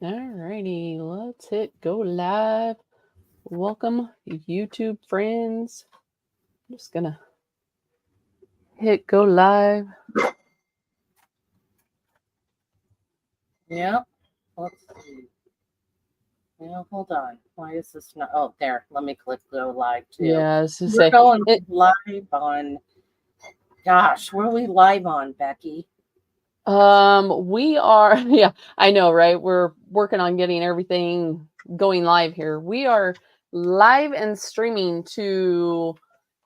Alrighty, let's hit go live. Welcome, YouTube friends. I'm just gonna hit go live. Yep. Let's see. Now, hold on. Why is this not? Oh, there. Let me click go live too. Yeah, I was to We're say going it. live on. Gosh, where are we live on, Becky? We are. Yeah, I know, right? We're working on getting everything going live here. We are live and streaming to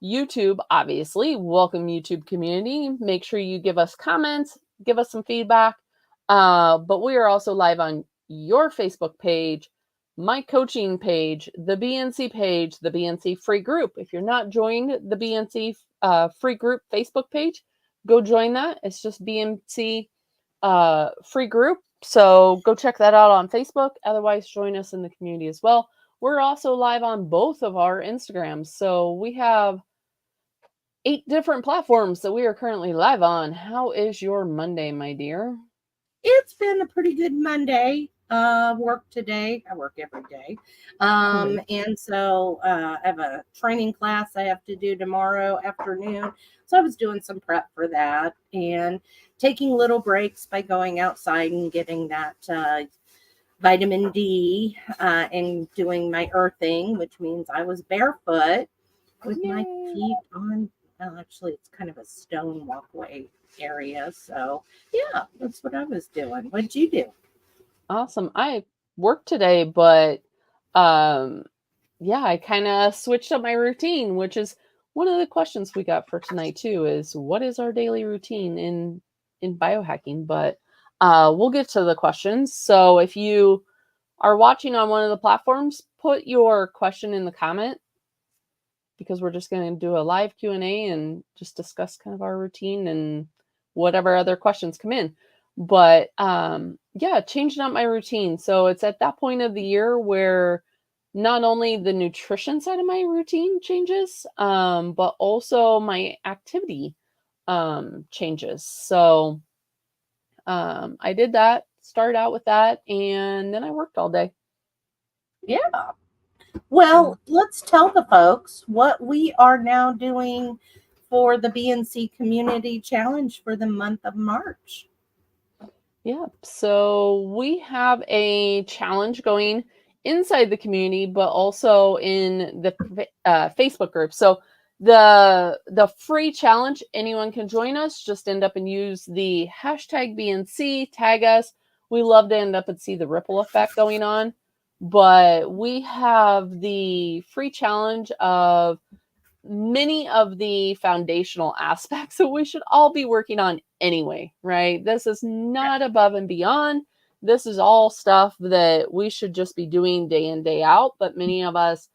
YouTube. Obviously, welcome YouTube community. Make sure you give us comments, give us some feedback. But we are also live on your Facebook page, my coaching page, the BNC page, the BNC free group. If you're not joined the BNC free group Facebook page, go join that. It's just BNC free group. So go check that out on Facebook. Otherwise, join us in the community as well. We're also live on both of our Instagrams. So we have 8 different platforms that we are currently live on. How is your Monday, my dear? It's been a pretty good Monday. Work today. I work every day. And so I have a training class I have to do tomorrow afternoon. So I was doing some prep for that and taking little breaks by going outside and getting that vitamin D and doing my earthing, which means I was barefoot with my feet on. Well, actually, it's kind of a stone walkway area. So, yeah, that's what I was doing. What did you do? Awesome. I worked today, but um yeah, I kind of switched up my routine, which is one of the questions we got for tonight too is what is our daily routine in biohacking, but we'll get to the questions. So if you are watching on one of the platforms, put your question in the comment because we're just going to do a live Q&A and just discuss kind of our routine and whatever other questions come in. But yeah, changing up my routine. So it's at that point of the year where not only the nutrition side of my routine changes, but also my activity changes. So I did that, started out with that, and then I worked all day. Yeah. Well, let's tell the folks what we are now doing for the BNC Community Challenge for the month of March. Yeah. So we have a challenge going inside the community, but also in the Facebook group. So the free challenge, anyone can join us. Just end up and use the hashtag BNC, tag us. We love to end up and see the ripple effect going on. But we have the free challenge of many of the foundational aspects that we should all be working on anyway, right? This is not above and beyond. This is all stuff that we should just be doing day in, day out, but many of us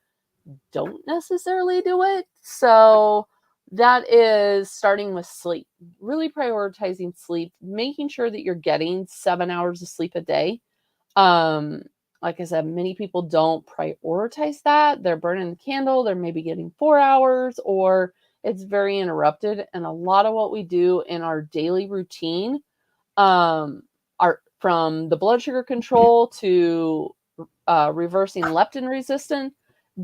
don't necessarily do it. So that is starting with sleep, really prioritizing sleep, making sure that you're getting 7 hours of sleep a day. Um, like I said, many people don't prioritize that. They're burning the candle, they're maybe getting 4 hours, or it's very interrupted. And a lot of what we do in our daily routine, are from the blood sugar control to reversing leptin resistance,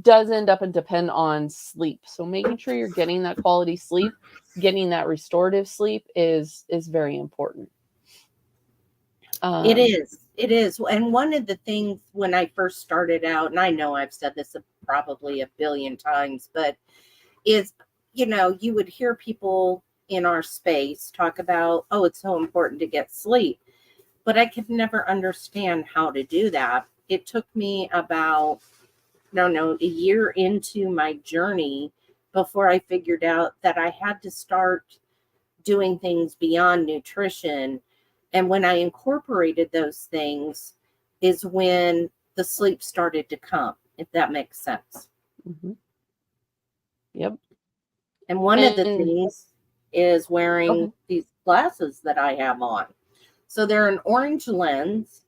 does end up and depend on sleep. So making sure you're getting that quality sleep, getting that restorative sleep is very important. It is. It is. And one of the things when I first started out, and I know I've said this probably a billion times, but is, you would hear people in our space talk about, oh, it's so important to get sleep. But I could never understand how to do that. It took me about, no, a year into my journey before I figured out that I had to start doing things beyond nutrition. And when I incorporated those things is when the sleep started to come, if that makes sense. Mm-hmm. Yep. And one of the And things is wearing okay. these glasses that I have on. So they're an orange lens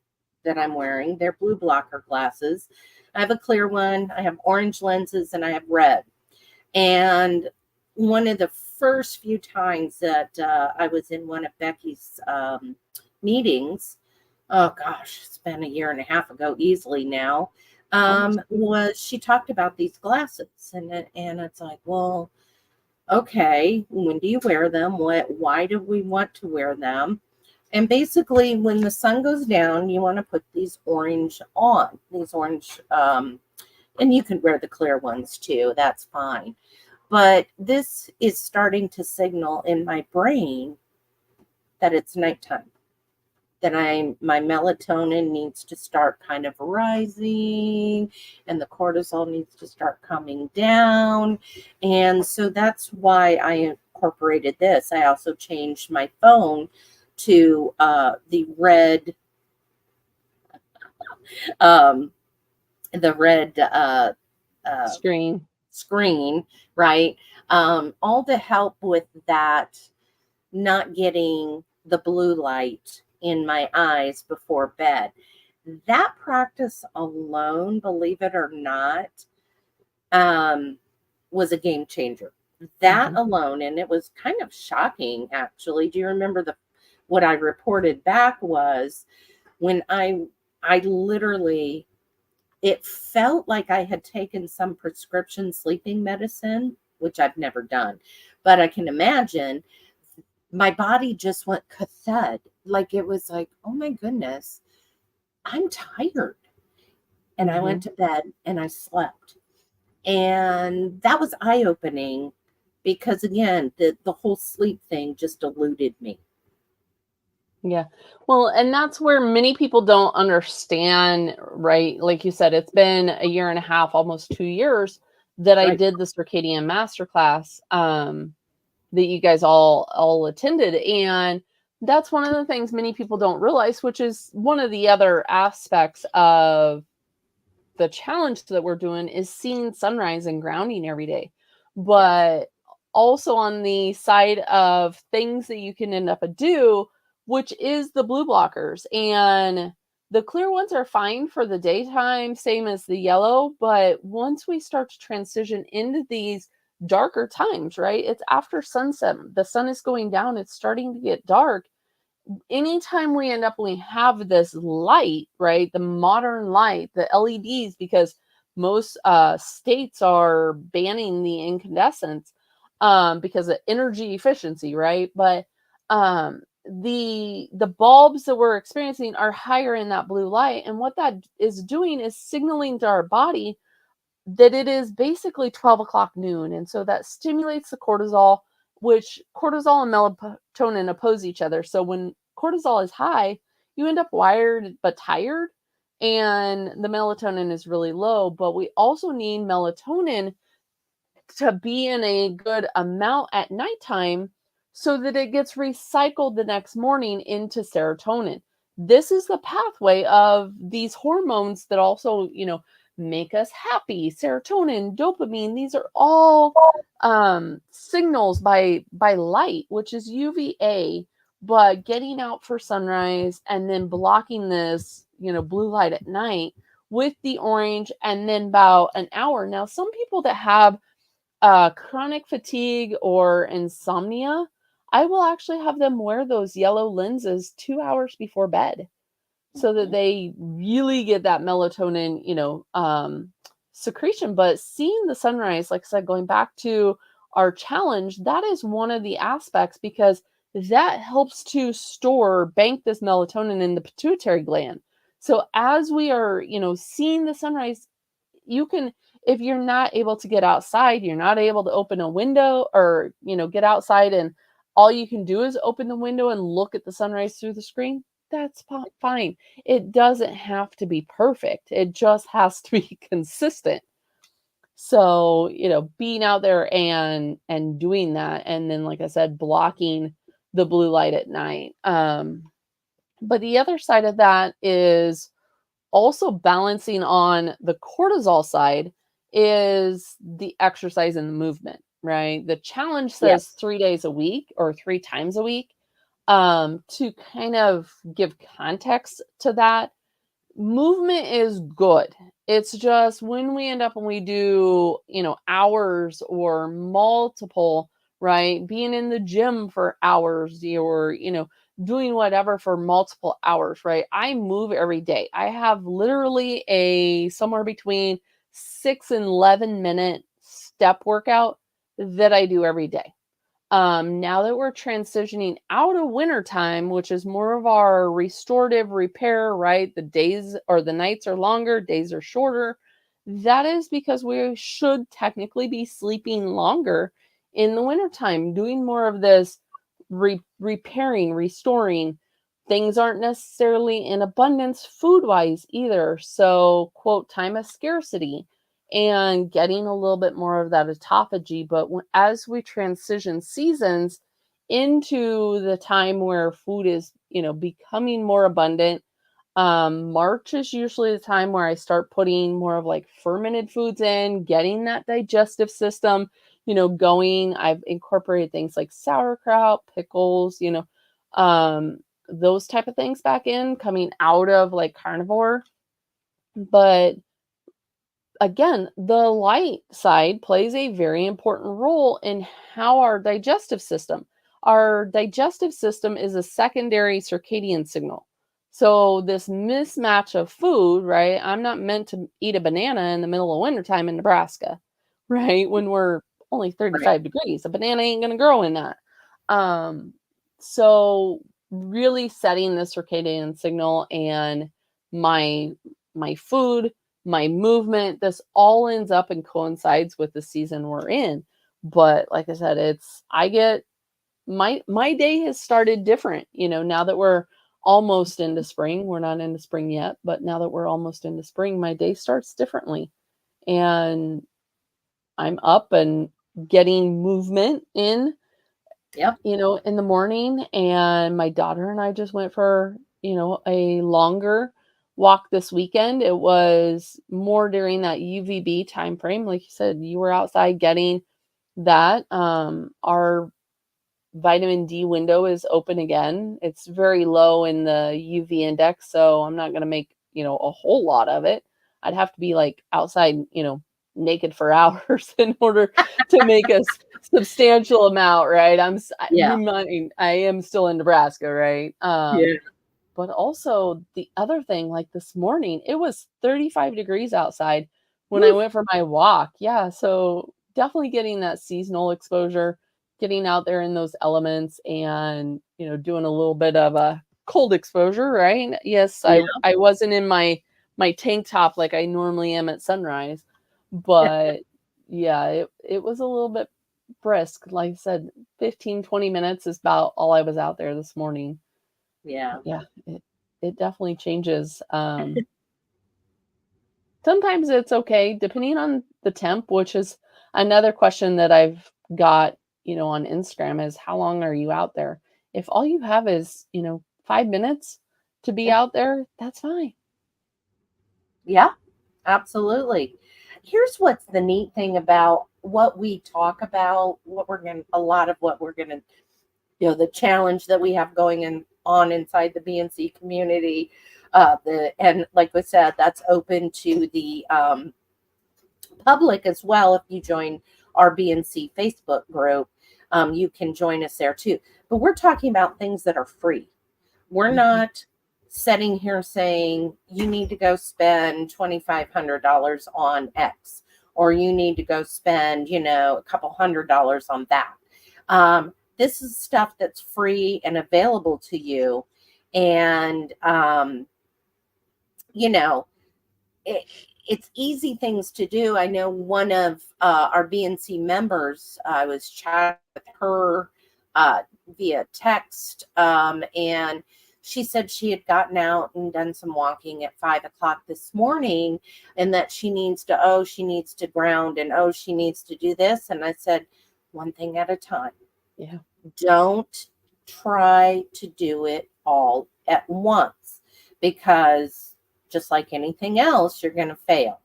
that I'm wearing. They're blue blocker glasses. I have a clear one, I have orange lenses, and I have red. And one of the first few times that I was in one of Becky's meetings, oh gosh, it's been a year and a half ago, easily now, Almost. was she talked about these glasses, and it's like, well, okay, when do you wear them? Why do we want to wear them? And basically, when the sun goes down, you want to put these orange on, these orange, and you can wear the clear ones too. That's fine. But this is starting to signal in my brain that it's nighttime, that my melatonin needs to start kind of rising and the cortisol needs to start coming down. And so that's why I incorporated this. I also changed my phone to um, the red uh, Screen. screen, right? All to help with that, not getting the blue light in my eyes before bed. That practice alone, believe it or not, um, was a game changer. That Mhm. alone, and it was kind of shocking actually. Do you remember the what I reported back was when I literally, it felt like I had taken some prescription sleeping medicine, which I've never done, but I can imagine my body just went cathud. Like it was like, oh my goodness, I'm tired. And I went Mhm. to bed and I slept. And that was eye opening because again, the whole sleep thing just eluded me. Yeah. Well, and that's where many people don't understand, right? Like you said, it's been a year and a half, almost 2 years that I Right. did the circadian masterclass, that you guys all attended, and that's one of the things many people don't realize, which is one of the other aspects of the challenge that we're doing is seeing sunrise and grounding every day. Yes. But also on the side of things that you can end up a do, which is the blue blockers. And the clear ones are fine for the daytime, same as the yellow. But once we start to transition into these darker times, right? It's after sunset, the sun is going down, it's starting to get dark. Anytime we have this light, right, the modern light, the LEDs, because most states are banning the incandescents because of energy efficiency, right? But the bulbs that we're experiencing are higher in that blue light, and what that is doing is signaling to our body that it is basically 12 o'clock noon. And so that stimulates the cortisol, which cortisol and melatonin oppose each other. So when cortisol is high, you end up wired but tired, and the melatonin is really low. But we also need melatonin to be in a good amount at nighttime so that it gets recycled the next morning into serotonin. This is the pathway of these hormones that also, make us happy. Serotonin, dopamine, these are all signals by light, which is UVA, but getting out for sunrise and then blocking this, blue light at night with the orange, and then about an hour. Now, some people that have chronic fatigue or insomnia, I will actually have them wear those yellow lenses 2 hours before bed so that Mhm. they really get that melatonin, secretion. But seeing the sunrise, like I said, going back to our challenge, that is one of the aspects because that helps to bank this melatonin in the pituitary gland. So as we are, seeing the sunrise, you can, if you're not able to get outside, you're not able to open a window or, get outside, and all you can do is open the window and look at the sunrise through the screen, that's fine. It doesn't have to be perfect. It just has to be consistent. So, being out there and doing that, and then like I said, blocking the blue light at night. But the other side of that is also balancing on the cortisol side is the exercise and the movement, right? The challenge says Yes. 3 days a week or 3 times a week. To kind of give context to that, movement is good. It's just when we end up and we do, hours or multiple, right? Being in the gym for hours, or, doing whatever for multiple hours, right? I move every day. I have literally a somewhere between 6 and 11-minute step workout that I do every day. Now that we're transitioning out of wintertime, which is more of our restorative repair, right? The days or the nights are longer, days are shorter. That is because we should technically be sleeping longer in the wintertime, doing more of this repairing, restoring. Things aren't necessarily in abundance food wise either. So, quote, time of scarcity and getting a little bit more of that autophagy. But as we transition seasons into the time where food is, becoming more abundant, March is usually the time where I start putting more of like fermented foods in, getting that digestive system, going. I've incorporated things like sauerkraut, pickles, um, those type of things back in, coming out of like carnivore. But again, the light side plays a very important role in how our digestive system is a secondary circadian signal. So this mismatch of food, right? I'm not meant to eat a banana in the middle of wintertime in Nebraska, right? When we're only Right. 35 degrees, a banana ain't going to grow in that. Um, so really setting the circadian signal and my food, my movement, this all ends up and coincides with the season we're in. But like I said, I get my day has started different, now that we're almost into spring. We're not into spring yet, but now that we're almost into spring, my day starts differently. And I'm up and getting movement in, Yep. in the morning. And my daughter and I just went for, a longer walk this weekend. It was more during that UVB time frame. Like you said, you were outside getting that. Our vitamin D window is open again. It's very low in the UV index, so I'm not going to make, a whole lot of it. I'd have to be like outside, naked for hours in order to make a substantial amount, right? Yeah. Reminding I am still in Nebraska, right? Yeah. But also the other thing, like this morning, it was 35 degrees outside when I Woo. went for my walk. Yeah, so definitely getting that seasonal exposure, getting out there in those elements and, doing a little bit of a cold exposure, right? Yes, Yeah. I wasn't in my tank top like I normally am at sunrise, but yeah, it was a little bit brisk. Like I said, 15-20 minutes is about all I was out there this morning. Yeah. Yeah, it definitely changes. Sometimes it's okay, depending on the temp, which is another question that I've got, on Instagram is how long are you out there? If all you have is, 5 minutes to be out there, that's fine. Yeah. Absolutely. Here's what's the neat thing about what we talk about, a lot of what we're going to, the challenge that we have on inside the BNC community. And like we said, that's open to the public as well. If you join our BNC Facebook group, you can join us there too. But we're talking about things that are free. We're Mhm. not sitting here saying you need to go spend $2,500 on X, or you need to go spend, a couple $100 on that. This is stuff that's free and available to you. And, it, it's easy things to do. I know one of our BNC members, I was chatting with her via text, and she said she had gotten out and done some walking at 5 o'clock this morning, and that she needs to ground, and she needs to do this. And I said, one thing at a time. Yeah. Don't try to do it all at once, because just like anything else, you're going to fail.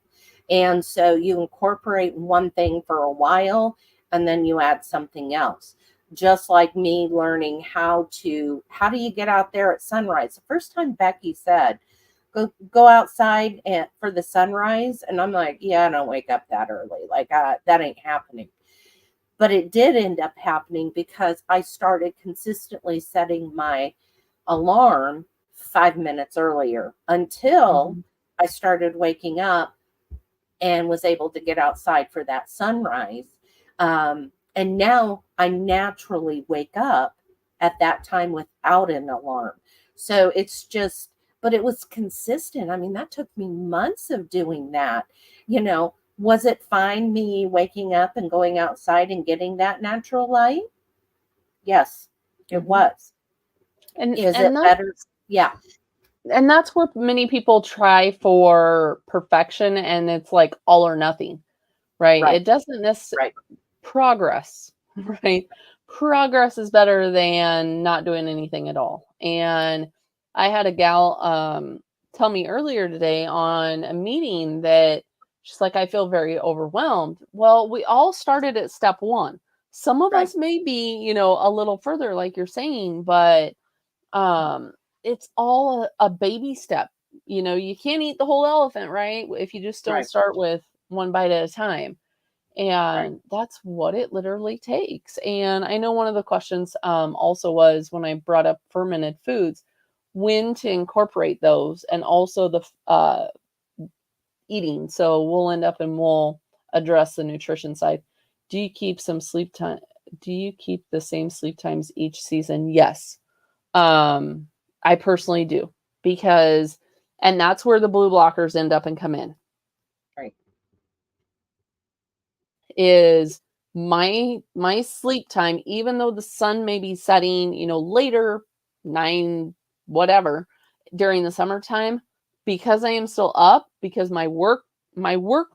And so you incorporate one thing for a while and then you add something else. Just like me learning how do you get out there at sunrise? The first time Becky said, go outside for the sunrise. And I'm like, yeah, I don't wake up that early. Like that ain't happening. But it did end up happening because I started consistently setting my alarm 5 minutes earlier until Mhm. I started waking up and was able to get outside for that sunrise. And now I naturally wake up at that time without an alarm. So it's just, but it was consistent. I mean, that took me months of doing that. Was it fine me waking up and going outside and getting that natural light? Yes, it Mhm. was. And Is and it that's better? Yeah, and that's where many people try for perfection, and it's like all or nothing, right? right, It doesn't necessarily right, progress, right? Progress is better than not doing anything at all. And I had a gal tell me earlier today on a meeting that she's like, I feel very overwhelmed. Well, we all started at step one. Some of right, us may be, a little further, like you're saying, but um, it's all a baby step. You can't eat the whole elephant, right? If you just don't right, start with one bite at a time. right. And that's what it literally takes. And I know one of the questions also was when I brought up fermented foods, when to incorporate those and also the eating. So we'll end up and we'll address the nutrition side. Do you keep some sleep time? Do you keep the same sleep times each season? Yes. Um, I personally do because, and that's where the blue blockers end up and come in. Right. Is my sleep time, even though the sun may be setting, later, 9 whatever, during the summertime, because I am still up, because my work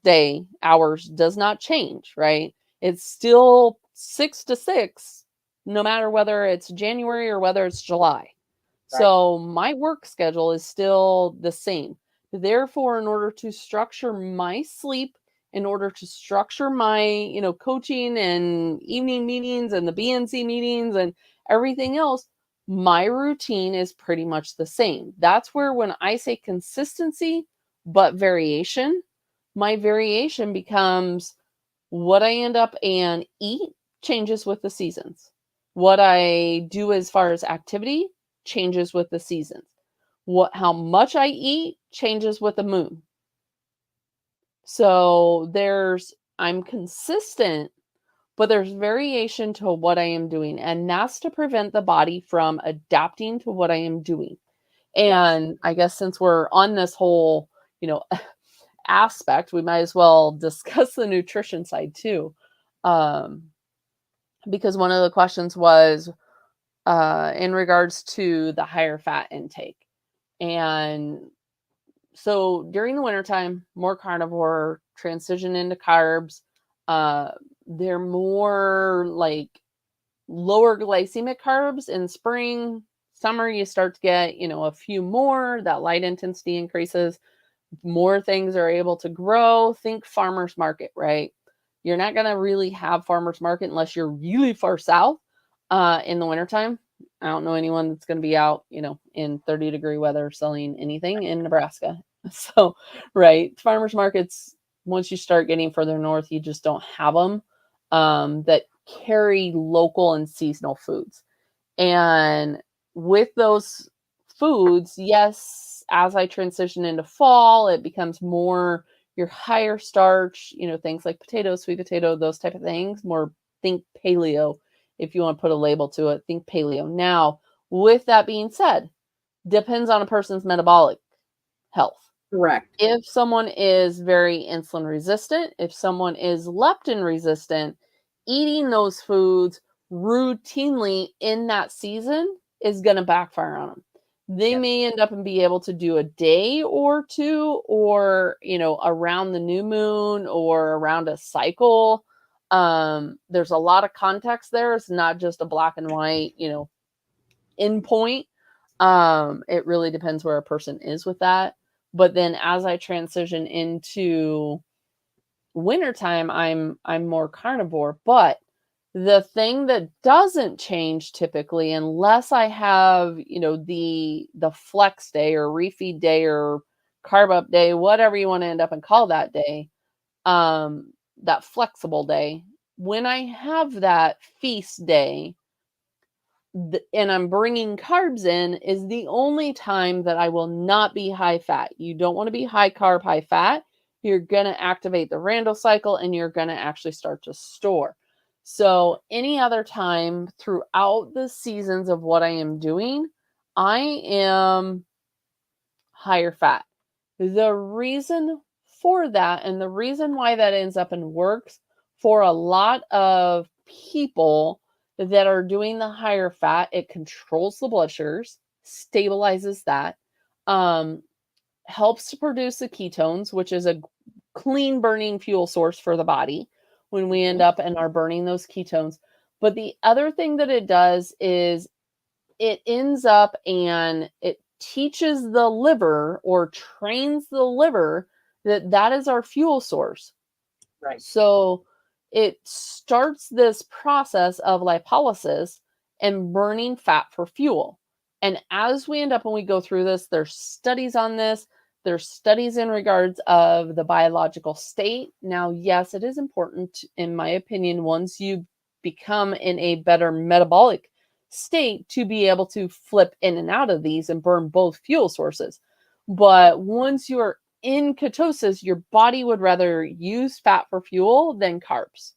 day hours does not change, right? It's still 6 to 6, no matter whether it's January or whether it's July. Right. So my work schedule is still the same. Therefore, in order to structure my sleep, in order to structure my, coaching and evening meetings and the BNC meetings and everything else, my routine is pretty much the same. That's where when I say consistency, but variation, my variation becomes what I end up and eat changes with the seasons. What I do as far as activity changes with the seasons. How much I eat changes with the moon. So I'm consistent, but there's variation to what I am doing. And that's to prevent the body from adapting to what I am doing. Yes. And I guess since we're on this whole, aspect, we might as well discuss the nutrition side too. Um, because one of the questions was in regards to the higher fat intake. And so during the wintertime, more carnivore, transition into carbs. Uh, they're more like lower glycemic carbs in spring. Summer, you start to get, a few more. That light intensity increases. More things are able to grow. Think farmer's market, right? You're not going to really have farmer's market unless you're really far south in the wintertime. I don't know anyone that's going to be out, in 30-degree weather selling anything in Nebraska. So, right, farmers markets, once you start getting further north, you just don't have them that carry local and seasonal foods. And with those foods, yes, as I transition into fall, it becomes more your higher starch, things like potato, sweet potato, those type of things. More think paleo, if you want to put a label to it, think paleo. Now, with that being said, depends on a person's metabolic health. Correct. If someone is very insulin resistant, if someone is leptin resistant, eating those foods routinely in that season is going to backfire on them. They Yes. may end up and be able to do a day or two, or, around the new moon or around a cycle. There's a lot of context there. It's not just a black and white, endpoint. It really depends where a person is with that. But then as I transition into wintertime, I'm more carnivore. But the thing that doesn't change typically, unless I have, the flex day or refeed day or carb up day, whatever you want to end up and call that day, that flexible day, when I have that feast day, and I'm bringing carbs in is the only time that I will not be high fat. You don't want to be high carb, high fat. You're going to activate the Randle cycle and you're going to actually start to store. So any other time throughout the seasons of what I am doing, I am higher fat. The reason for that, and the reason why that ends up and works for a lot of people that are doing the higher fat, it controls the blood sugars, stabilizes that, helps to produce the ketones, which is a clean burning fuel source for the body when we end up and are burning those ketones. But the other thing that it does is it ends up and it teaches the liver or trains the liver that that is our fuel source. Right. So it starts this process of lipolysis and burning fat for fuel. And as we end up when we go through this, there's studies on this. There's studies in regards of the biological state. Now, yes, it is important, in my opinion, once you become in a better metabolic state to be able to flip in and out of these and burn both fuel sources. But once you're in ketosis, your body would rather use fat for fuel than carbs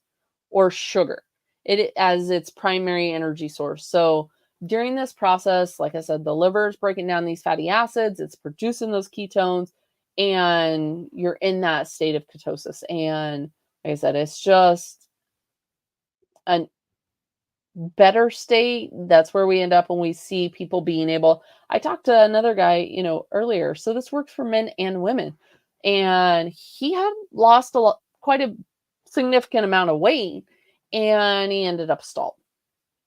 or sugar it as its primary energy source. So during this process, like I said, the liver is breaking down these fatty acids, it's producing those ketones, and you're in that state of ketosis. And like I said, it's just a better state. That's where we end up when we see people being able. I talked to another guy, earlier. So this works for men and women. And he had lost quite a significant amount of weight, and he ended up stalled,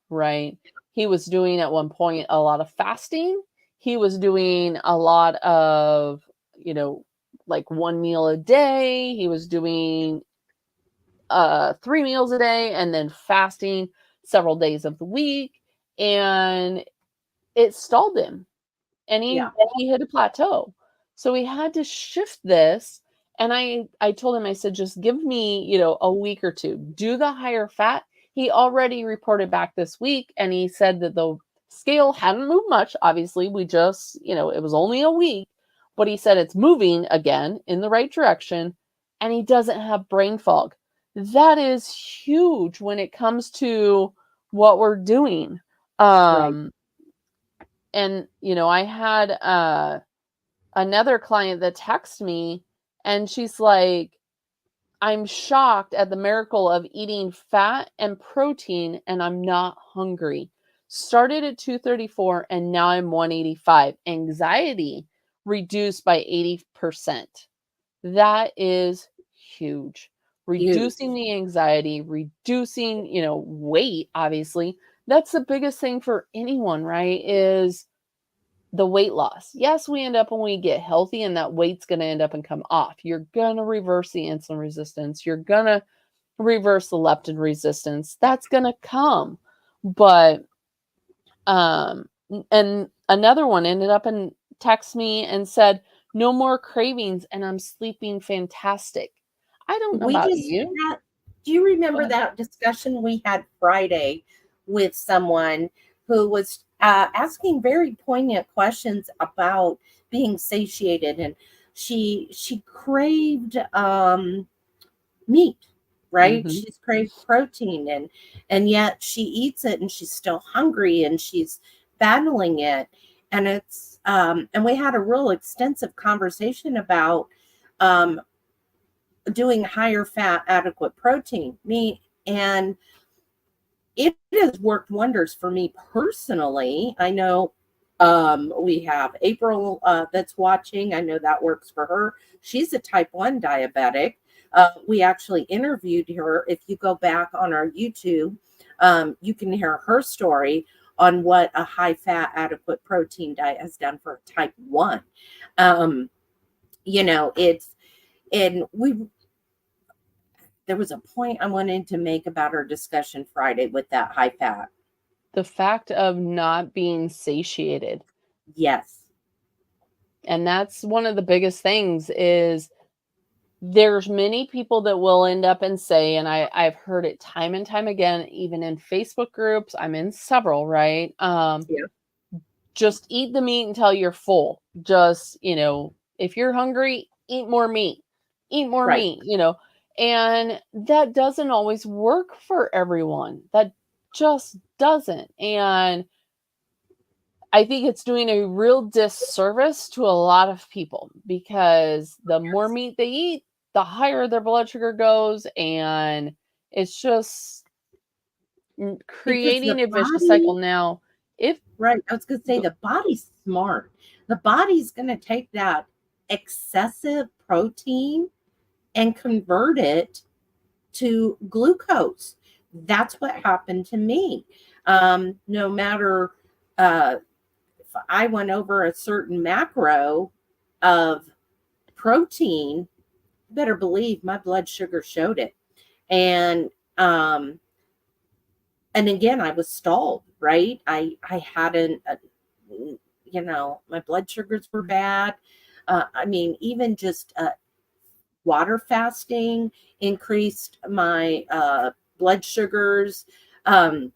right? He was doing at one point a lot of fasting. He was doing a lot of, like one meal a day. He was doing 3 meals a day and then fasting several days of the week. And it stalled him. And he hit a plateau. So we had to shift this. And I told him, I said, just give me, a week or two. Do the higher fat. He already reported back this week, and he said that the scale hadn't moved much. Obviously, we just, it was only a week, but he said it's moving again in the right direction, and he doesn't have brain fog. That is huge when it comes to what we're doing. Right. And, I had another client that texted me, and she's like, I'm shocked at the miracle of eating fat and protein, and I'm not hungry. Started at 234, and now I'm 185. Anxiety reduced by 80%. That is huge. Reducing the anxiety, reducing, weight, obviously. That's the biggest thing for anyone, right? Is the weight loss. Yes, we end up when we get healthy and that weight's going to end up and come off. You're going to reverse the insulin resistance. You're going to reverse the leptin resistance. That's going to come. But, and another one ended up and texted me and said, no more cravings and I'm sleeping fantastic. I don't know about you. Do you remember that discussion we had Friday with someone who was asking very poignant questions about being satiated, and she craved meat, right? Mm-hmm. She's craved protein, and yet she eats it and she's still hungry and she's battling it. And it's and we had a real extensive conversation about doing higher fat, adequate protein meat, and it has worked wonders for me personally. I know we have April that's watching. I know that works for her. She's a type 1 diabetic. We actually interviewed her. If you go back on our YouTube, you can hear her story on what a high fat, adequate protein diet has done for type 1. There was a point I wanted to make about our discussion Friday with that high fat. The fact of not being satiated. Yes. And that's one of the biggest things is there's many people that will end up and say, and I've heard it time and time again, even in Facebook groups, I'm in several, right? Yeah. Just eat the meat until you're full. Just, if you're hungry, eat more meat. Eat more Right. meat, And that doesn't always work for everyone. That just doesn't. And I think it's doing a real disservice to a lot of people because the more Yes. meat they eat, the higher their blood sugar goes. And it's just Because the creating a vicious cycle body, now. If right. I was going to say the body's smart. The body's going to take that excessive protein and convert it to glucose. That's what happened to me. No matter if I went over a certain macro of protein, better believe my blood sugar showed it. And um, and again, I was stalled, right? I hadn't, my blood sugars were bad. I mean, even just water fasting increased my blood sugars. Um,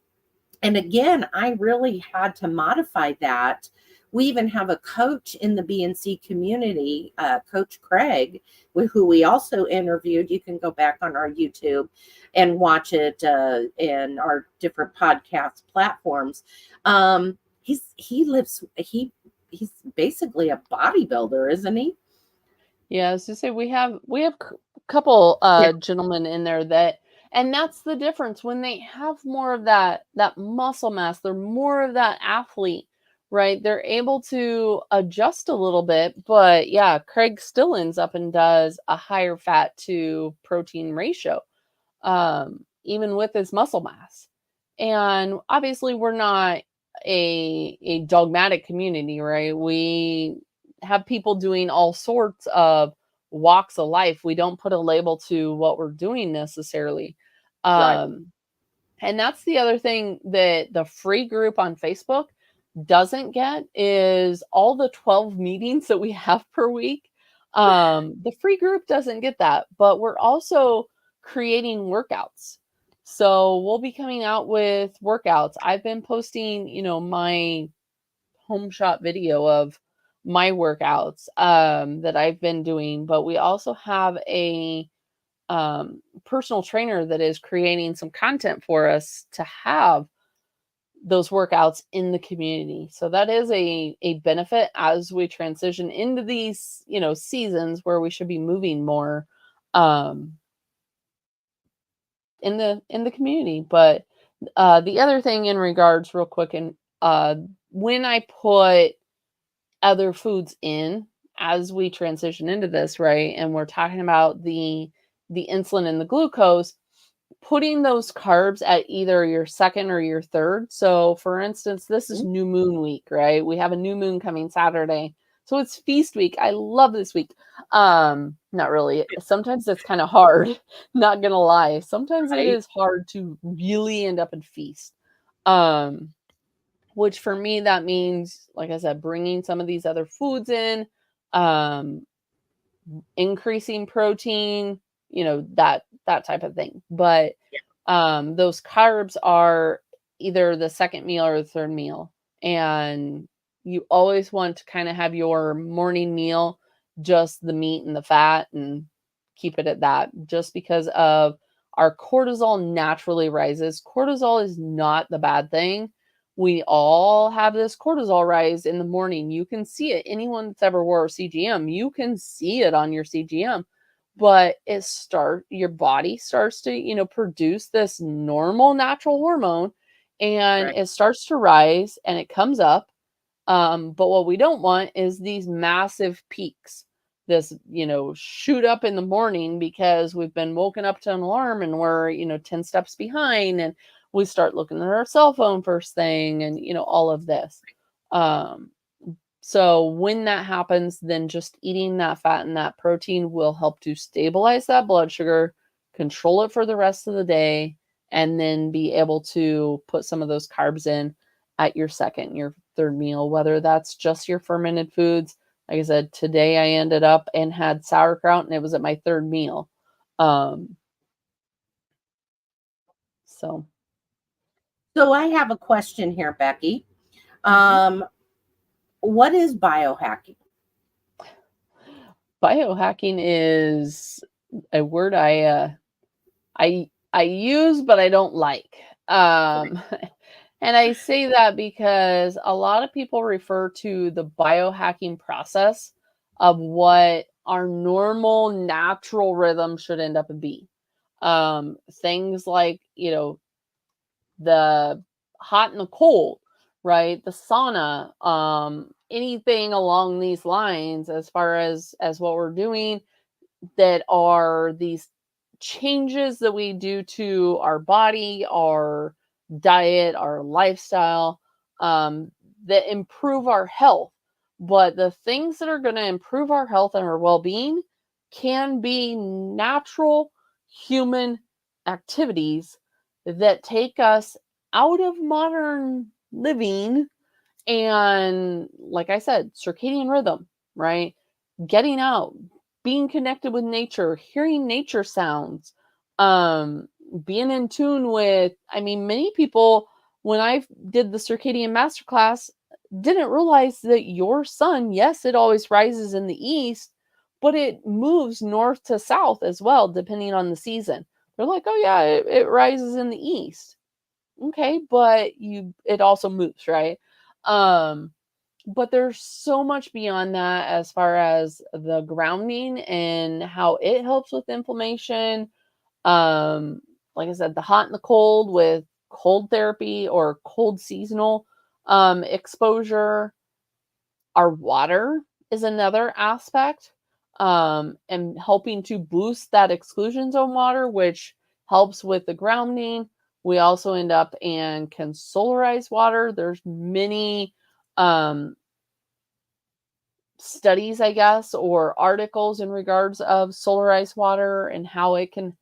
and again, I really had to modify that. We even have a coach in the BNC community, Coach Craig, who we also interviewed. You can go back on our YouTube and watch it in our different podcast platforms. He's basically a bodybuilder, isn't he? Yeah, as I say, we have a couple Yeah. gentlemen in there that, and that's the difference when they have more of that muscle mass, they're more of that athlete, right? They're able to adjust a little bit, but yeah, Craig still ends up and does a higher fat to protein ratio, even with his muscle mass. And obviously, we're not a dogmatic community, right? We have people doing all sorts of walks of life. We don't put a label to what we're doing necessarily. Right. Um, and that's the other thing that the free group on Facebook doesn't get is all the 12 meetings that we have per week. The free group doesn't get that, but we're also creating workouts. So we'll be coming out with workouts. I've been posting, my home shot video of my workouts that I've been doing, but we also have a personal trainer that is creating some content for us to have those workouts in the community. So that is a benefit as we transition into these, seasons where we should be moving more um in the community. But the other thing in regards real quick, and when I put other foods in as we transition into this, right? And we're talking about the insulin and the glucose, putting those carbs at either your second or your third. So, for instance, this is new moon week, right? We have a new moon coming Saturday. So it's feast week. I love this week. Not really. Sometimes it's kind of hard, not gonna lie. Sometimes it Right. is hard to really end up in feast. Um, which for me that means, like I said, bringing some of these other foods in, um, increasing protein, that type of thing. But those carbs are either the second meal or the third meal. And you always want to kind of have your morning meal just the meat and the fat and keep it at that, just because of our cortisol naturally rises. Cortisol is not the bad thing. We all have this cortisol rise in the morning. You can see it. Anyone that's ever wore a CGM, you can see it on your CGM. But your body starts to, produce this normal natural hormone, and Right. it starts to rise and it comes up. But what we don't want is these massive peaks, this, shoot up in the morning because we've been woken up to an alarm and we're, 10 steps behind, and we start looking at our cell phone first thing, and, all of this. Um, so when that happens, then just eating that fat and that protein will help to stabilize that blood sugar, control it for the rest of the day, and then be able to put some of those carbs in at your second, your third meal, whether that's just your fermented foods, Like I said, today I ended up and had sauerkraut, and it was at my third meal. So I have a question here, Becky. What is biohacking? Biohacking is a word I use, but I don't like. And I say that because a lot of people refer to the biohacking process of what our normal natural rhythm should end up and be. Things like, the hot and the cold, right? The sauna, anything along these lines as far as what we're doing that are these changes that we do to our body, our diet, our lifestyle, that improve our health. But the things that are going to improve our health and our well-being can be natural human activities that take us out of modern living and, like I said, circadian rhythm, right? Getting out, being connected with nature, hearing nature sounds, being in tune with, many people, when I did the circadian masterclass, didn't realize that your sun, yes, it always rises in the east, but it moves north to south as well, depending on the season. They're like, oh yeah, it rises in the east. Okay, but it also moves, right? But there's so much beyond that as far as the grounding and how it helps with inflammation. Like I said, the hot and the cold with cold therapy or cold seasonal exposure. Our water is another aspect, and helping to boost that exclusion zone water, which helps with the grounding. We also end up and can solarize water. There's many studies, I guess, or articles in regards of solarized water and how it can,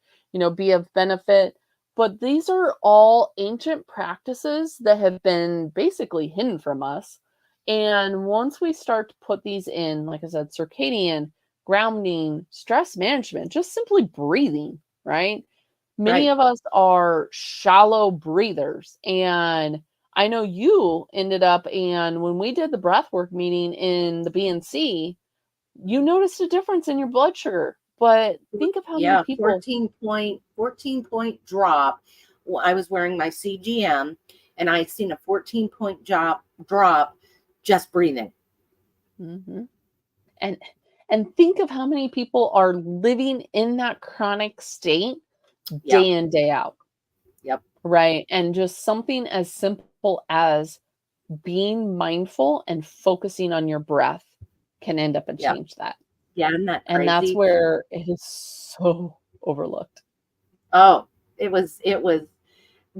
be of benefit. But these are all ancient practices that have been basically hidden from us. And once we start to put these in, like I said, circadian, grounding, stress management, just simply breathing, right? Many Right. of us are shallow breathers. And I know you ended up, and when we did the breathwork meeting in the BNC, you noticed a difference in your blood sugar. But think of how many Yeah, people 14 point drop. Well, I was wearing my CGM and I seen a 14-point drop just breathing. Mhm. And think of how many people are living in that chronic state Yeah. day in, day out, Yep. right? And just something as simple as being mindful and focusing on your breath can end up and Yeah. change that. Yeah. Isn't that And that's crazy? where it is so overlooked. Oh, it was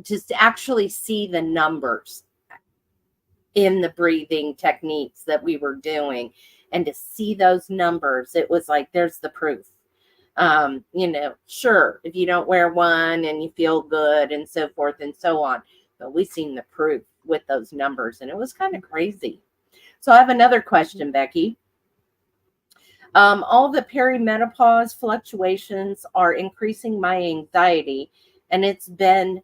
just to actually see the numbers in the breathing techniques that we were doing and to see those numbers, it was like, there's the proof. Sure, if you don't wear one and you feel good and so forth and so on, but we seen the proof with those numbers and it was kind of crazy. So I have another question, Becky. All the perimenopause fluctuations are increasing my anxiety and it's been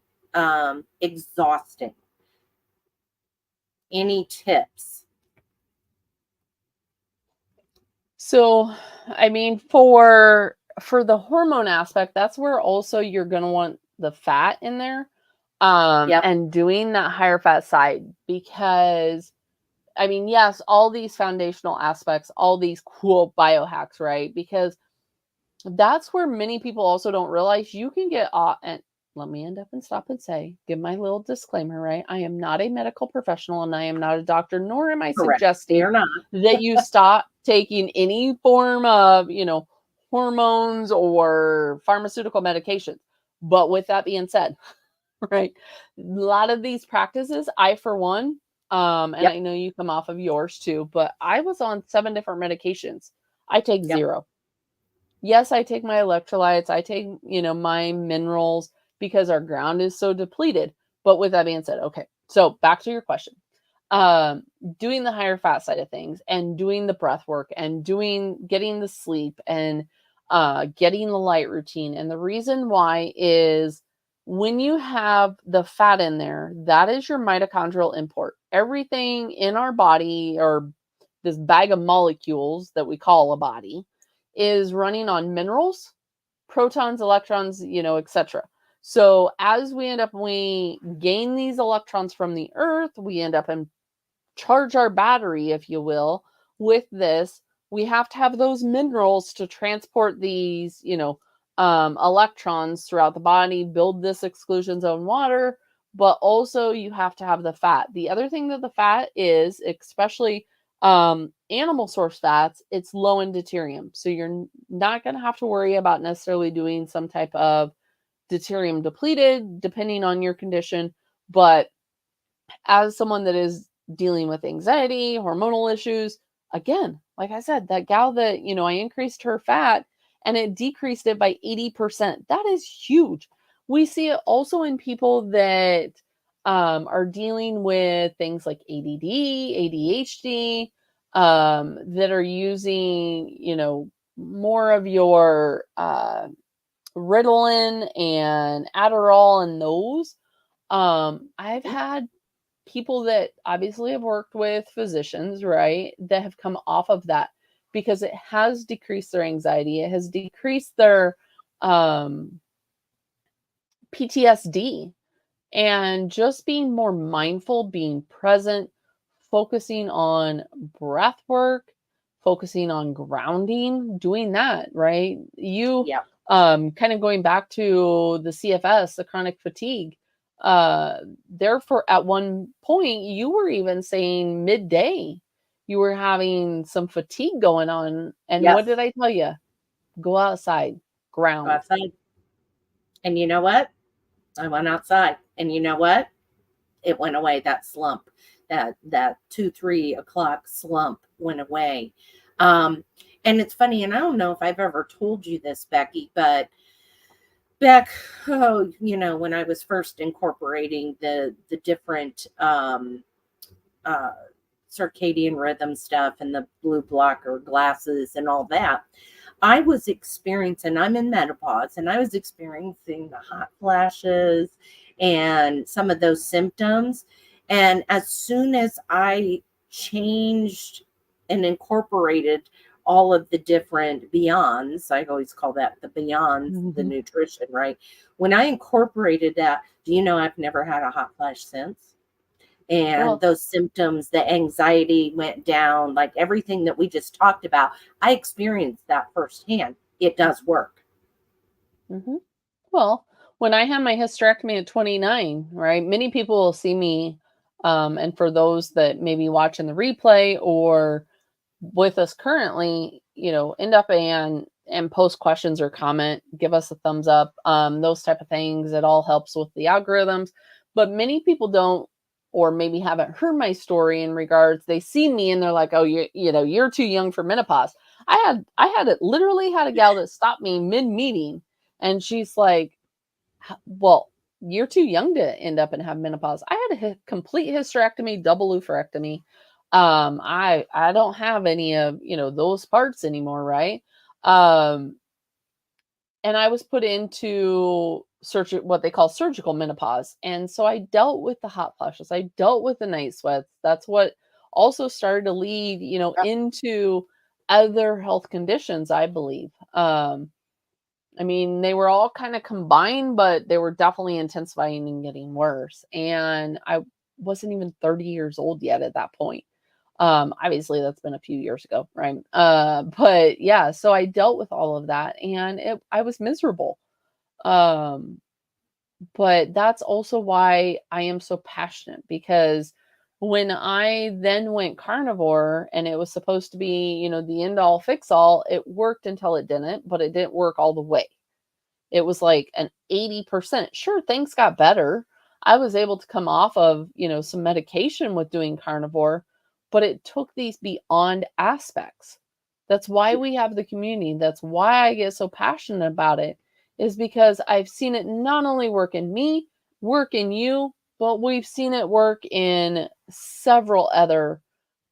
exhausting. Any tips? So, for the hormone aspect, that's where also you're going to want the fat in there, Yep. and doing that higher fat side because, yes, all these foundational aspects, all these cool biohacks, right? Because that's where many people also don't realize you can get and let me end up and stop and say, give my little disclaimer, right? I am not a medical professional and I am not a doctor, nor am I Correct. suggesting You're not. that you stop taking any form of, hormones or pharmaceutical medications. But with that being said, right, a lot of these practices, I, for one, and Yep. I know you come off of yours too, but I was on 7 different medications. I take Yep. 0. Yes, I take my electrolytes, I take, my minerals because our ground is so depleted. But with that being said, okay, so back to your question. um, doing the higher fat side of things and doing the breath work and getting the sleep and getting the light routine. And the reason why is when you have the fat in there, that is your mitochondrial import. Everything in our body, or this bag of molecules that we call a body, is running on minerals, protons, electrons, etc. So as we gain these electrons from the earth, we end up and charge our battery, if you will, with this. We have to have those minerals to transport these, electrons throughout the body, build this exclusion zone water, but also you have to have the fat. The other thing that the fat is, especially animal source fats, it's low in deuterium. So you're not going to have to worry about necessarily doing some type of deuterium depleted, depending on your condition. But as someone that is dealing with anxiety, hormonal issues, again, like I said, that gal that, I increased her fat and it decreased it by 80%. That is huge. We see it also in people that are dealing with things like ADD, ADHD, that are using, more of your Ritalin and Adderall and those. I've had people that obviously have worked with physicians, right, that have come off of that because it has decreased their anxiety. It has decreased their PTSD, and just being more mindful, being present, focusing on breath work, focusing on grounding, doing that, right? You Yeah. Kind of going back to the CFS, the chronic fatigue, therefore at one point you were even saying midday you were having some fatigue going on, and what Yes. did I tell you? Go outside, Go ground. outside. And you know what? I went outside. And you know what? It went away. That slump, that 2-3 o'clock slump went away. Um, and it's funny, and I don't know if I've ever told you this, Becky, but back, when I was first incorporating the different uh, circadian rhythm stuff and the blue blocker glasses and all that, I was experiencing, I'm in menopause, and I was experiencing the hot flashes and some of those symptoms. And as soon as I changed and incorporated all of the different beyonds, I always call that the beyonds, the Mhm. nutrition, right? When I incorporated that, do you know I've never had a hot flash since? And Well, those symptoms, the anxiety went down, like everything that we just talked about. I experienced that firsthand. It does work. mhm. Well, when I had my hysterectomy at 29, right, many people will see me, and for those that maybe watching the replay or with us currently, end up and post questions or comment, give us a thumbs up, those type of things. It all helps with the algorithms. But many people don't, or maybe haven't heard my story in regards. They see me and they're like, "Oh, you're too young for menopause." I had it literally had a gal that stopped me mid meeting, and she's like, "Well, you're too young to end up and have menopause." I had a complete hysterectomy, double oophorectomy. I don't have any of those parts anymore, right? Um, and I was put into what they call surgical menopause, and so I dealt with the hot flashes. I dealt with the night sweats. That's what also started to lead, into other health conditions, I believe. I mean, they were all kind of combined, but they were definitely intensifying and getting worse. And I wasn't even 30 years old yet at that point. Obviously that's been a few years ago, right? But yeah, so I dealt with all of that and I was miserable. Um, but that's also why I am so passionate, because when I then went carnivore and it was supposed to be, the end all fix all, it worked until it didn't, but it didn't work all the way. It was like an 80%. Sure, things got better. I was able to come off of, some medication with doing carnivore, but it took these beyond aspects. That's why we have the community. That's why I get so passionate about it, is because I've seen it not only work in me, work in you, but we've seen it work in several other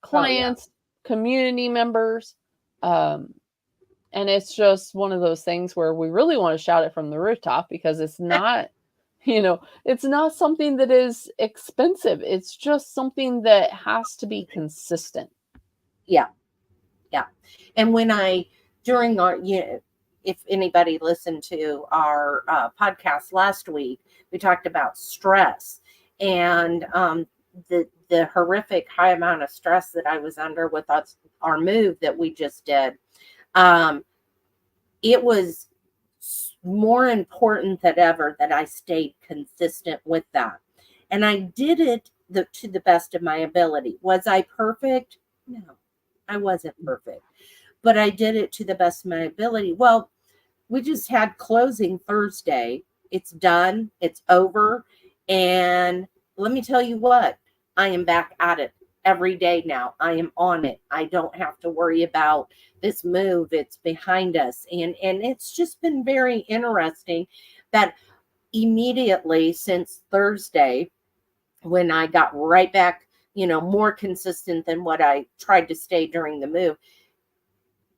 clients, community members. And it's just one of those things where we really want to shout it from the rooftop because it's not, it's not something that is expensive. It's just something that has to be consistent. Yeah. And when during our, if anybody listened to our podcast last week, we talked about stress and the horrific high amount of stress that I was under with our move that we just did. It was more important than ever that I stayed consistent with that. And I did it to the best of my ability. Was I perfect? No, I wasn't perfect, but I did it to the best of my ability. Well, we just had closing Thursday. It's done. It's over. And let me tell you what, I am back at it every day now. I am on it. I don't have to worry about this move. It's behind us. And it's just been very interesting that immediately since Thursday, when I got right back, more consistent than what I tried to stay during the move,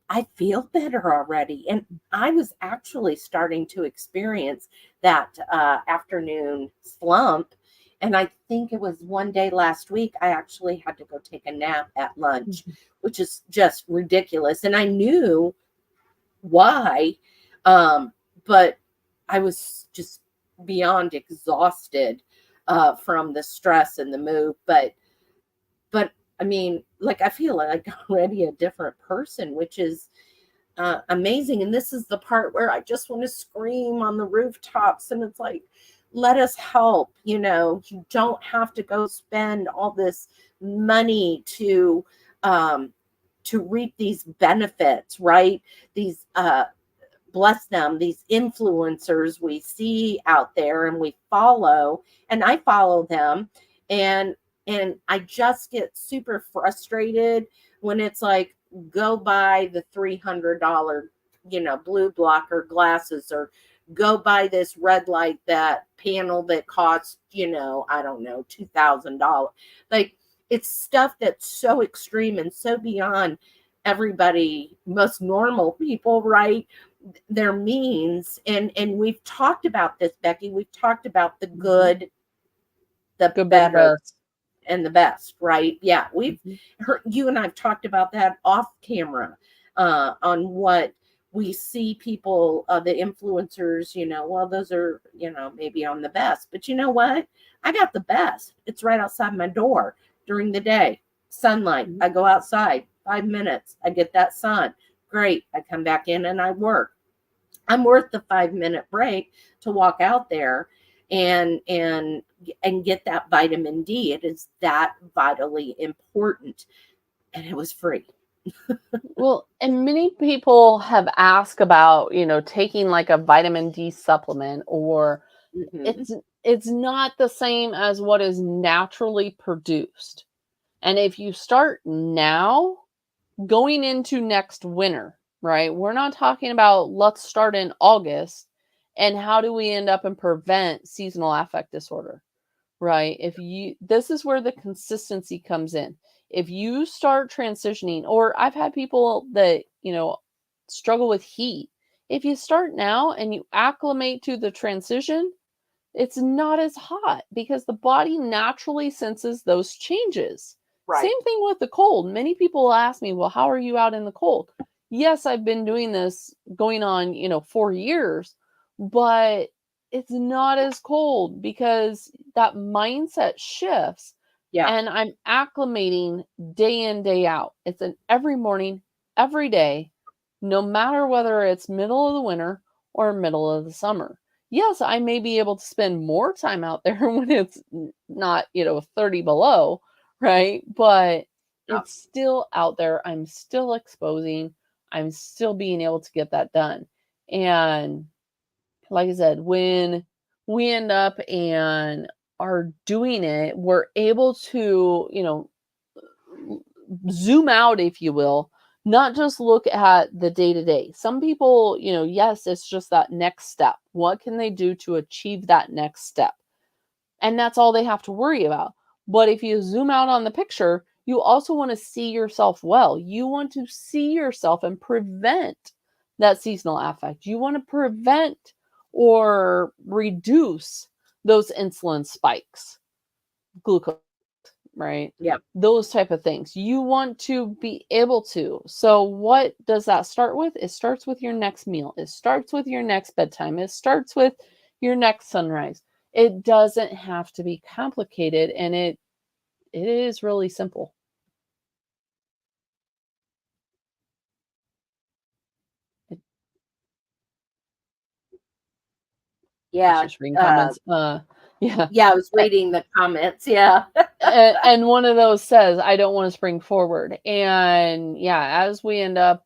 I feel better already. And I was actually starting to experience that afternoon slump. And I think it was one day last week, I actually had to go take a nap at lunch, which is just ridiculous. And I knew why, but I was just beyond exhausted from the stress and the move. But I mean, like, I feel like already a different person, which is amazing. And this is the part where I just want to scream on the rooftops. And it's like, let us help. You don't have to go spend all this money to reap these benefits, right? These, bless them, these influencers we see out there and we follow, and I follow them. And I just get super frustrated when it's like, go buy the $300, blue blocker glasses, or go buy this red light that panel that costs, I don't know, $2,000. Like, it's stuff that's so extreme and so beyond everybody, most normal people, right? Their means. And we've talked about this, Becky. We've talked about the good, the better, and the best, right? Yeah, we've heard, you and I've talked about that off camera on what we see people, the influencers, well, those are, maybe on the best, but you know what? I got the best. It's right outside my door during the day. Sunlight. I go outside 5 minutes. I get that sun. Great. I come back in and I work. I'm worth the 5-minute break to walk out there and get that vitamin D. It is that vitally important. And it was free. Well, and many people have asked about, taking like a vitamin D supplement, or it's not the same as what is naturally produced. And if you start now, going into next winter, right? We're not talking about let's start in August and how do we end up and prevent seasonal affect disorder, right? This is where the consistency comes in. If you start transitioning, or I've had people that, struggle with heat. If you start now and you acclimate to the transition, it's not as hot because the body naturally senses those changes. Right. Same thing with the cold. Many people ask me, well, how are you out in the cold? Yes, I've been doing this going on, 4 years, but it's not as cold because that mindset shifts. Yeah. And I'm acclimating day in, day out. It's an every morning, every day, no matter whether it's middle of the winter or middle of the summer. Yes, I may be able to spend more time out there when it's not, 30 below, right? But it's still out there. I'm still exposing. I'm still being able to get that done. And like I said, when we end up and are doing it, we're able to, zoom out, if you will, not just look at the day to day. Some people, yes, it's just that next step. What can they do to achieve that next step? and that's all they have to worry about. But if you zoom out on the picture, you also want to see yourself well. You want to see yourself and prevent that seasonal affect. You want to prevent or reduce those insulin spikes, glucose, right? Yeah. Those type of things. You want to be able to. So what does that start with? It starts with your next meal. It starts with your next bedtime. It starts with your next sunrise. It doesn't have to be complicated, and it is really simple. Yeah. Just reading comments. Yeah. Yeah, I was reading the comments. Yeah. And one of those says, I don't want to spring forward. And yeah, as we end up,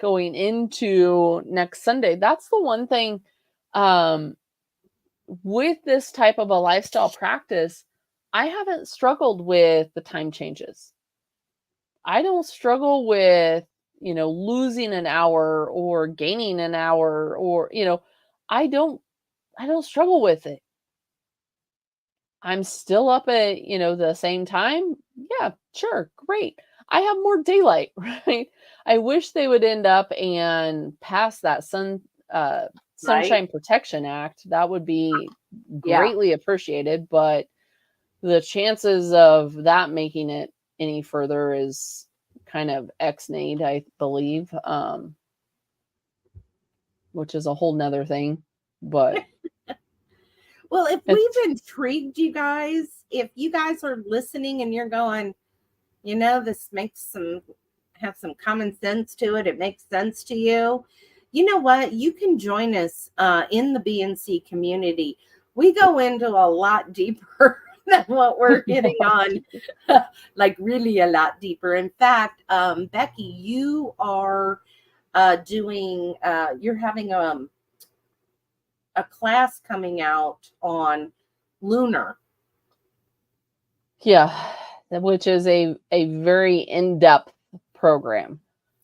going into next Sunday, that's the one thing with this type of a lifestyle practice, I haven't struggled with the time changes. I don't struggle with, losing an hour or gaining an hour or, I don't struggle with it. I'm still up at, the same time. Yeah, sure. Great. I have more daylight, right? I wish they would end up and pass that Sunshine Protection Act. That would be greatly appreciated, but the chances of that making it any further is kind of ex-nayed, I believe, which is a whole nother thing. But well, if we've intrigued you guys, if you guys are listening and you're going, this have some common sense to it, it makes sense to you, you know what? You can join us in the BNC community. We go into a lot deeper than what we're hitting on, like really a lot deeper. In fact, Becky, you are you're having a class coming out on lunar. Yeah, which is a very in-depth program.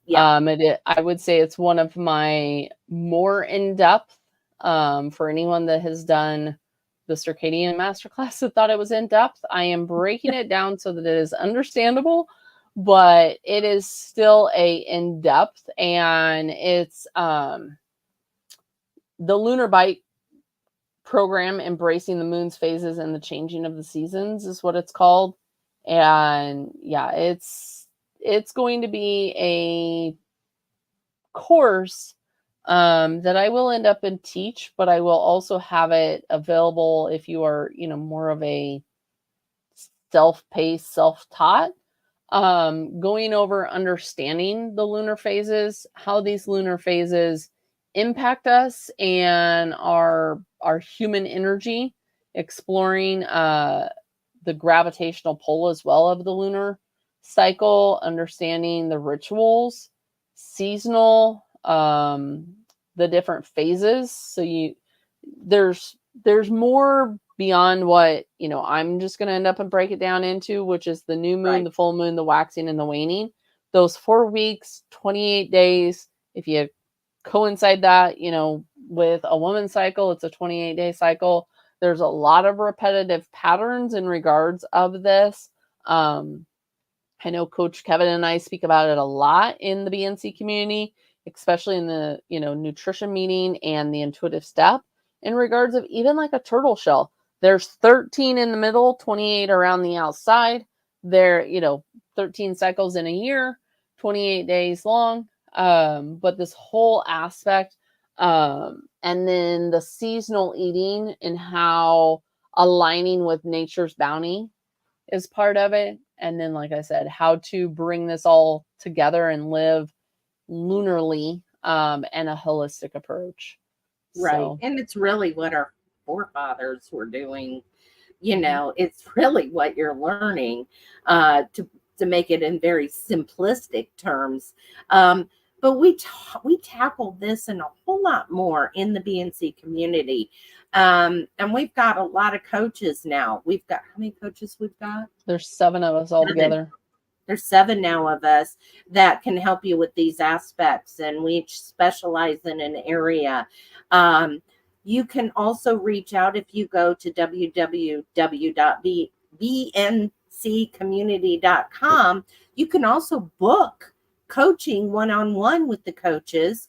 Yeah. I would say it's one of my more in-depth, for anyone that has done the Circadian Masterclass that thought it was in-depth. I am breaking it down so that it is understandable, but it is still a in-depth, and it's the Lunar Bite program, Embracing the Moon's Phases and the Changing of the Seasons is what it's called. And yeah, it's going to be a course that I will end up and teach, but I will also have it available if you are, more of a self-paced, self-taught, going over understanding the lunar phases, how these lunar phases impact us and our human energy, exploring the gravitational pull as well of the lunar cycle, understanding the rituals, seasonal, the different phases. So there's more beyond what, I'm just going to end up and break it down into, which is the new moon, the full moon, the waxing, and the waning. Those 4 weeks, 28 days. If you coincide that, with a woman's cycle, it's a 28-day cycle. There's a lot of repetitive patterns in regards of this. I know Coach Kevin and I speak about it a lot in the BNC community, especially in the, nutrition meeting and the intuitive step, in regards of even like a turtle shell. There's 13 in the middle, 28 around the outside. There, 13 cycles in a year, 28 days long. But this whole aspect, and then the seasonal eating and how aligning with nature's bounty is part of it. And then, like I said, how to bring this all together and live lunarly, and a holistic approach. Right. So. And it's really what our forefathers were doing. It's really what you're learning, to make it in very simplistic terms. But we tackle this and a whole lot more in the BNC community. And we've got a lot of coaches now. We've got, how many coaches we've got? There's 7 of us all together. There's 7 now of us that can help you with these aspects, and we each specialize in an area. You can also reach out if you go to www.bncommunity.com. You can also book coaching one-on-one with the coaches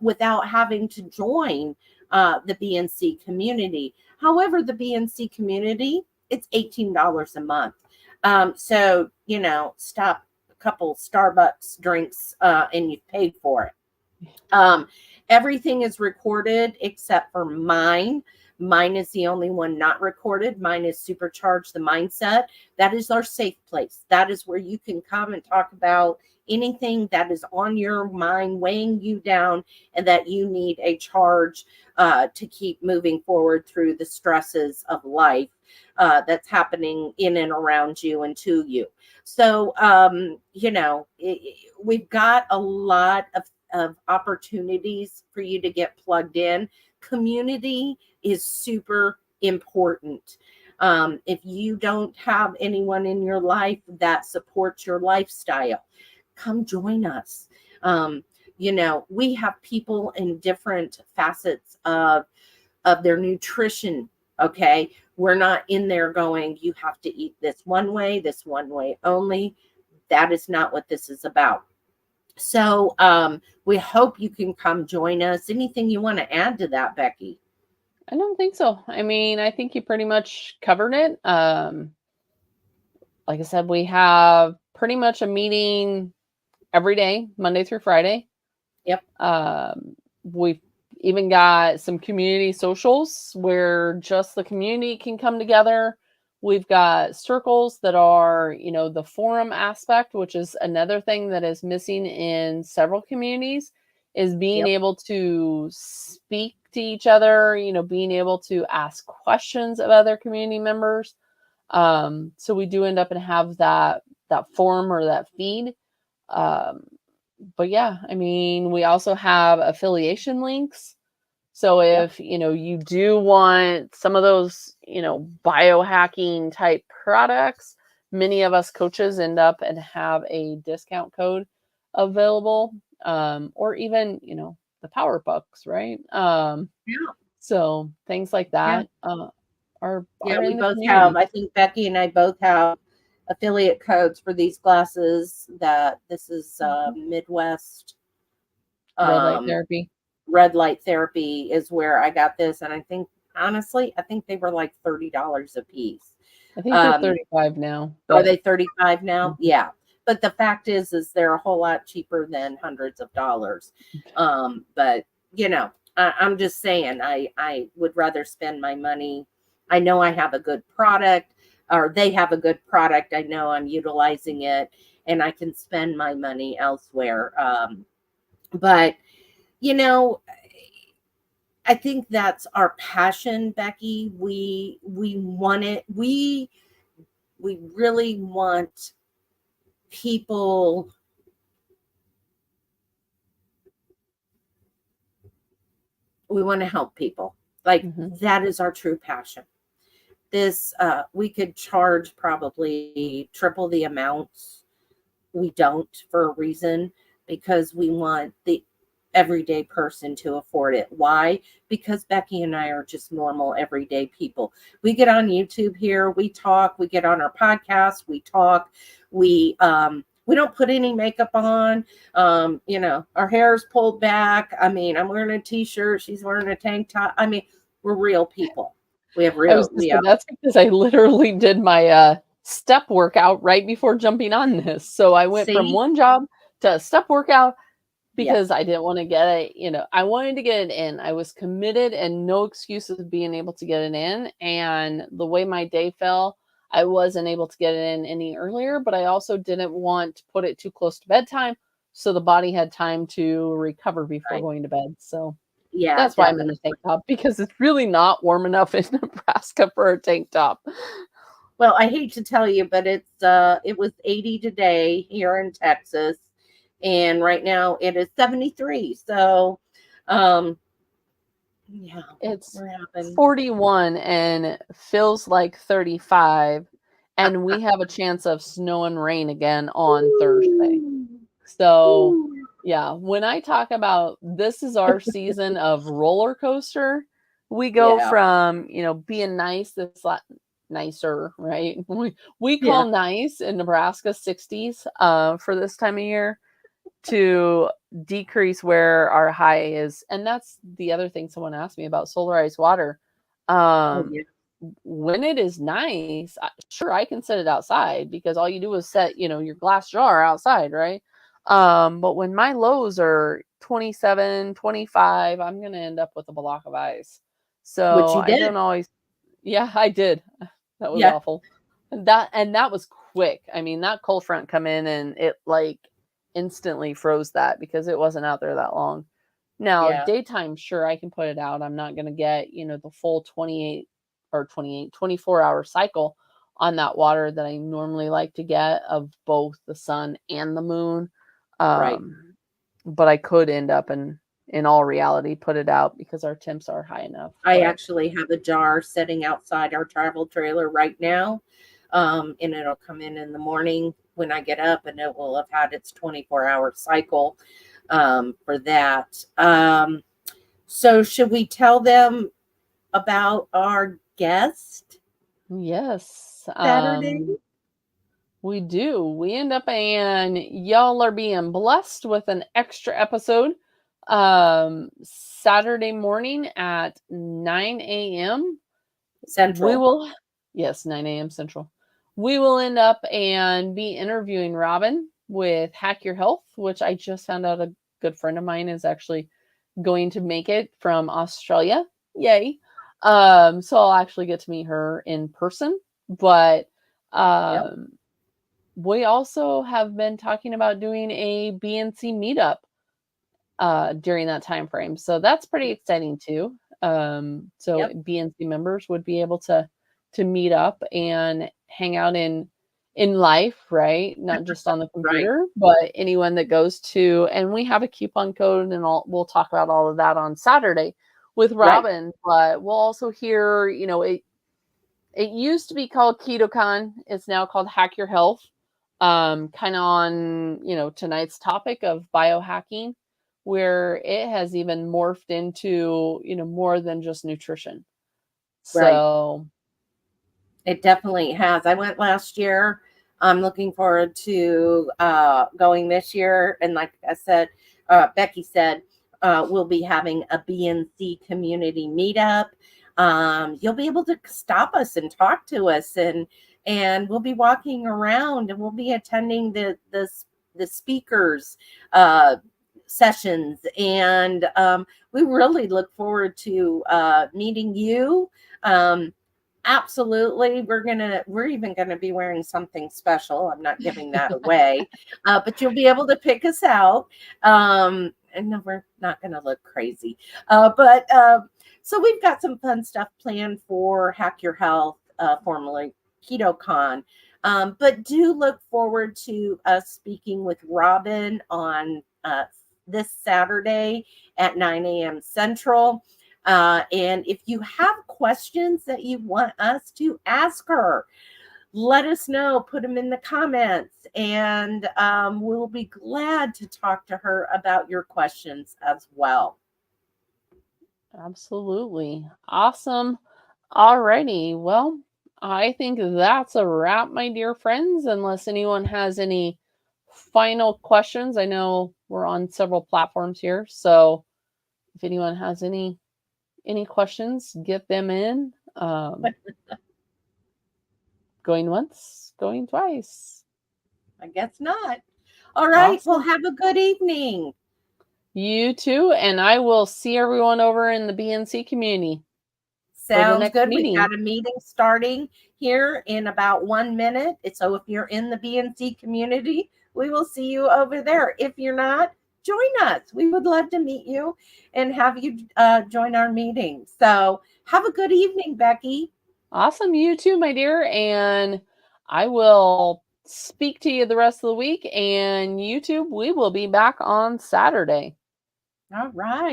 without having to join the BNC community. However, the BNC community, it's $18 a month. So, stop a couple Starbucks drinks and you've paid for it. Everything is recorded except for mine. Mine is the only one not recorded. Mine is Supercharge the Mindset. That is our safe place. That is where you can come and talk about anything that is on your mind, weighing you down, and that you need a charge to keep moving forward through the stresses of life that's happening in and around you and to you. So, we've got a lot of opportunities for you to get plugged in. Community is super important. If you don't have anyone in your life that supports your lifestyle, come join us. We have people in different facets of their nutrition. Okay. We're not in there going, you have to eat this one way only. That is not what this is about. So we hope you can come join us. Anything you want to add to that, Becky? I don't think so. I mean, I think you pretty much covered it. Like I said, we have pretty much a meeting every day, Monday through Friday. Yep. We've even got some community socials where just the community can come together. We've got circles that are, the forum aspect, which is another thing that is missing in several communities, is being able to speak to each other, being able to ask questions of other community members. So we do end up and have that forum or that feed. But yeah, I mean, we also have affiliation links. So if, you do want some of those, biohacking type products, many of us coaches end up and have a discount code available, or even, the power bucks, right? So things like that are we in the both community. have, I think Becky and I both have affiliate codes for these classes. That this is Midwest Red light therapy is where I got this, and I think honestly they were like $30 a piece. I think they're 35 now. Are they 35 now? Mm-hmm. Yeah. But the fact is they're a whole lot cheaper than hundreds of dollars. But I'm just saying, I would rather spend my money. I know I have a good product, or they have a good product. I know I'm utilizing it, and I can spend my money elsewhere. But I think that's our passion, Becky. We want it. We really want people. We want to help people. Like that is our true passion. This we could charge probably triple the amounts. We don't, for a reason, because we want the everyday person to afford it. Why? Because Becky and I are just normal everyday people. We get on YouTube here, we talk, we get on our podcast, we talk, we don't put any makeup on. Our hair is pulled back. I mean, I'm wearing a t-shirt, she's wearing a tank top. I mean, we're real people. We have real. That's because I literally did my step workout right before jumping on this. So I went from one job to a step workout because I didn't want to get it. I wanted to get it in. I was committed and no excuses of being able to get it in. And the way my day fell, I wasn't able to get it in any earlier, but I also didn't want to put it too close to bedtime. So the body had time to recover before going to bed. So that's why I'm in a tank top, because it's really not warm enough in Nebraska for a tank top. Well, I hate to tell you, but it was 80 today here in Texas, and right now it is 73. So, it's 41 and feels like 35, and we have a chance of snow and rain again on Thursday. So, yeah, when I talk about this is our season of roller coaster, we go Yeah. from, being nice, this lot nicer, right? We Yeah. call nice in Nebraska 60s for this time of year, to decrease where our high is. And that's the other thing someone asked me about solarized water. Oh, Um, yeah. when it is nice, sure, I can set it outside because all you do is set, your glass jar outside, right? But when my lows are 27, 25, I'm going to end up with a block of ice. Which So you I did. don't always, yeah, I did. That was Yeah. awful. And that was quick. I mean, that cold front come in and it like instantly froze that because it wasn't out there that long. Now, Yeah. daytime, sure, I can put it out. I'm not going to get, the full 24-hour cycle on that water that I normally like to get of both the sun and the moon. Right. But I could end up in all reality, put it out because our temps are high enough. I But actually have a jar sitting outside our travel trailer right now. And it'll come in the morning when I get up, and it will have had its 24-hour cycle for that. So, should we tell them about our guest yes, Saturday? we do. We end up and y'all are being blessed with an extra episode Saturday morning at 9 a.m. We Central. will, yes, 9 a.m. Central. We will end up and be interviewing Robin with Hack Your Health, which I just found out a good friend of mine is actually going to make it from Australia. Yay. So I'll actually get to meet her in person. But Yep. we also have been talking about doing a BNC meetup during that time frame. So that's pretty exciting too. So Yep. BNC members would be able to meet up and hang out in life, right? Not just on the Right. computer, but anyone that goes to, and we have a coupon code and we'll talk about all of that on Saturday with Right. Robin, but we'll also hear, it used to be called KetoCon. It's now called Hack Your Health. Kind of on, tonight's topic of biohacking, where it has even morphed into, more than just nutrition. Right. So, It definitely has. I went last year. I'm looking forward to going this year. And like I said, Becky said, we'll be having a BNC community meetup. You'll be able to stop us and talk to us, and we'll be walking around, and we'll be attending the speakers sessions, and we really look forward to meeting you. Absolutely. We're even gonna be wearing something special. I'm not giving that away. But you'll be able to pick us out. And no, we're not gonna look crazy. But so we've got some fun stuff planned for Hack Your Health, formerly KetoCon. But do look forward to us speaking with Robin on this Saturday at 9 a.m. Central. And if you have questions that you want us to ask her, let us know. Put them in the comments, and we'll be glad to talk to her about your questions as well. absolutely. Awesome. Alrighty. Well, I think that's a wrap, my dear friends, unless anyone has any final questions. I know we're on several platforms here. So if anyone has any questions, get them in. Going once, going twice. I guess not. All right. Well, Awesome. have a good evening. You too. And I will see everyone over in the BNC community for the Sounds next good. We've meeting. got a meeting starting here in about 1 minute. So if you're in the BNC community, we will see you over there. If you're not, join us. We would love to meet you and have you join our meeting. So have a good evening, Becky. Awesome. You too, my dear. And I will speak to you the rest of the week. And YouTube, we will be back on Saturday. All right.